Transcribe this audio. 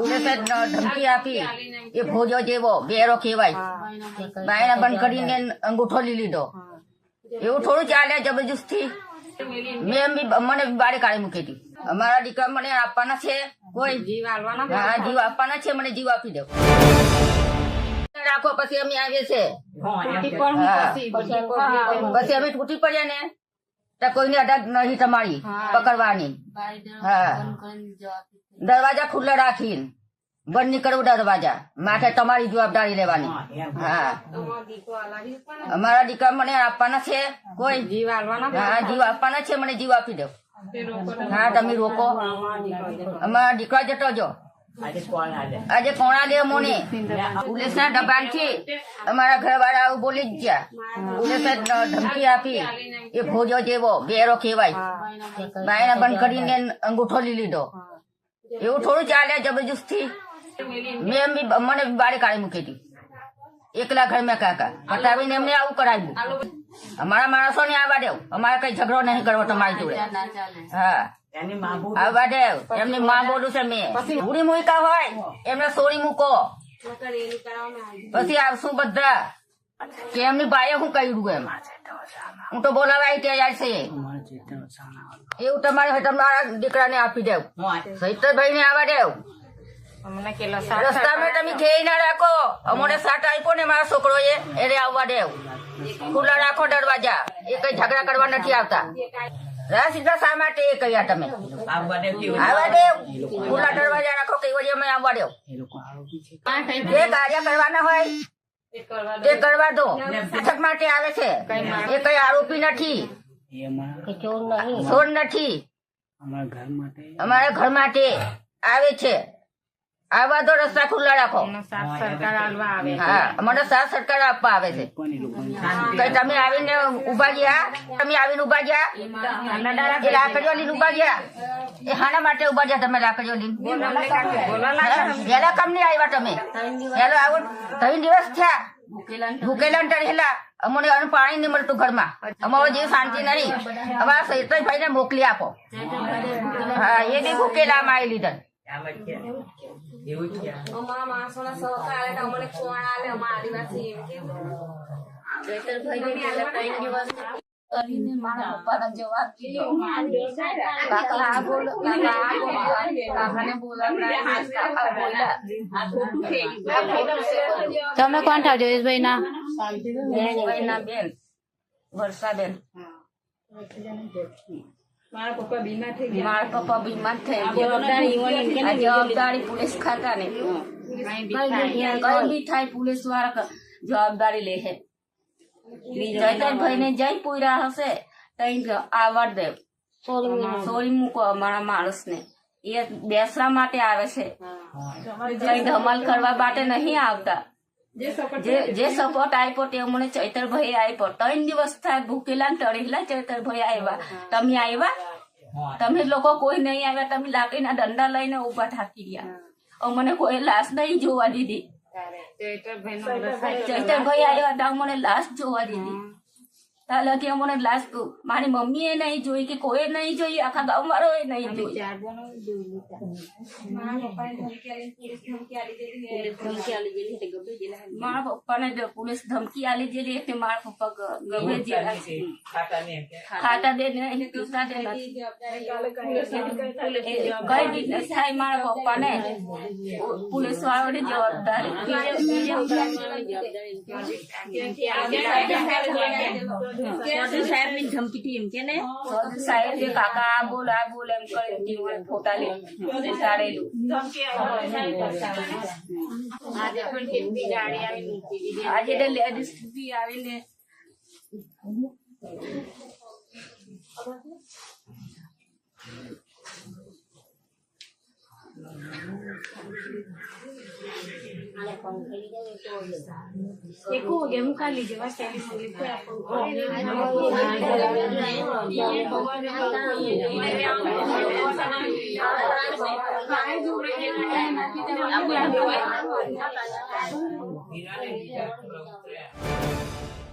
પોલીસે ધમકી આપી એ ભોજો જેવો બેરો કહેવાય બાયણા બંધ કરીને અંગૂઠો લઈ લીધો એવું થોડું ચાલે જબરજસ્તી મેં મને બારે કાઢી મૂકી હતી અમારા દીકરા મને આપવાના છે કોઈ જીવ આપવાના છે મને જીવ આપી દો રાખો પછી અમે આવીએ છે પછી અમે તૂટી પડ્યા ને તો કોઈની અડાક નહીં તમારી પકડવાની હા દરવાજા ખુલ્લા રાખીને બંધ નહીં કરવું દરવાજા માથે તમારી જવાબદારી લેવાની હા અમારા દીકરા મને આપવાના છે કોઈ જીવ આપવાના છે મને જીવ આપી દો હા તમે રોકો અમારા દીકરા જતો જો આજે કોણા દે મોને પોલીસ ના દબાણ થી અમારા ઘર વાળા બોલી જ ગયા પોલીસે ધમકી આપી એ ભોજો જેવો બેરો કહેવાય બાયણા બંધ કરીને અંગૂઠો લઈ લીધો એવું થોડું ચાલે જબરજસ્તી મેં મને બારે કાઢી મૂકી હતી એકલા ઘર મેં કાકા હટાવીને એમને આવું કરાવ્યું અમારા માણસો ને આવવા દેવ અમારે કઈ ઝઘડો નહીં કરવો તમારી જોડે હા આવવા દેવ એમની માં બોલું છે મેં ઉડી મૂકા હોય એમને સોરી મૂકો પછી આવશું બધા કે એમની ભાઈએ હું કહ્યું એમ હું તો બોલાવાય તૈયાર છે એવું તમારા દીકરાને આપી દેવ સહિતભાઈ ને આવવા દેવ રસ્તામાં તમે જઈ ના રાખો અમને સાટ આપ્યો ને મારા છોકરો એને આવવા દેવ ખુલ્લા રાખો દરવાજા એ કઈ ઝઘડા કરવા નથી આવતા સીધા શા માટે એ કહ્યા તમે આવવા દેવ ખુલ્લા દરવાજા રાખો કઈ વજે અમે આવવા દેવ જે કાર્ય કરવાના હોય તે કરવા દો પાછક માટે આવે છે એ કઈ આરોપી નથી ચોર નથી અમારા ઘર માટે આવે છે આવા તો રસ્તા ખુલ્લા રાખો હા મને સાથ સરકાર આપવા આવે છે કઈ તમે આવીને ઉભા ગયા એ લાકડીઓ લઈને ઉભા ગયા એ હાના માટે ઉભા ગયા તમે લાકડીઓ લઈને પેલા કમ નહીં આવ્યા તમે પેલો આવો 3 દિવસ થયા ભૂકેલા ટળેલા અમને પાણી નહીં મળતું ઘરમાં અમારો જેવી શાંતિ નહીં અમારા સૈતભાઈ ને મોકલી આપો હા એ બી ભૂકેલામાં આવી લીધા તમે કોણ થાવ જયેશભાઈ ના બેન વર્ષાબેન મારા પપ્પા બીમાર થઈ ગયા જવાબદારી પોલીસ ખાતા ને કઈ બી થાય પોલીસ વાળા જવાબદારી લે છે જયતનભાઈ ને જઈ પૂરા હશે તઈ આવડ દેવ સોરી મૂકો અમારા માણસ ને એ બેસવા માટે આવે છે કઈ ધમાલ કરવા માટે નહીં આવતા જે સપોર્ટ આપ્યો તે મને ચૈતરભાઈ આપ્યો 3 દિવસ થાય ભૂકેલા ટળેલા ચૈતરભાઈ આવ્યા તમે આવ્યા તમે લોકો કોઈ નહીં આવ્યા તમે લાકડીના દંડા લઈને ઉભા થાકી ગયા મને કોઈ લાશ નહીં જોવા દીધી ચૈતરભાઈ આવ્યા હતા મને લાશ જોવા દીધી તાલે કે મને લાશ મારી મમ્મી એ નહીં જોઈ કે કોઈ નહીં જોઈ આખા ગામ વાળો એ નહીં જોઈ મારા પપ્પાને પોલીસ ધમકી આલી દીધી એટલે મારા પપ્પા ગમે ખાતા દે ને દૂસરા દે કઈ બી થાય મારા પપ્પાને પોલીસ વાળાની જવાબદારી સાહેબ ની ધમકી થી એમ કે ને સાહેબ કાકા આ બોલ એમ કરે ફોટા લે સારેલું આજે લેડીઝ બી આવીને Eko game kali je mas kali sini tu apa? Oh,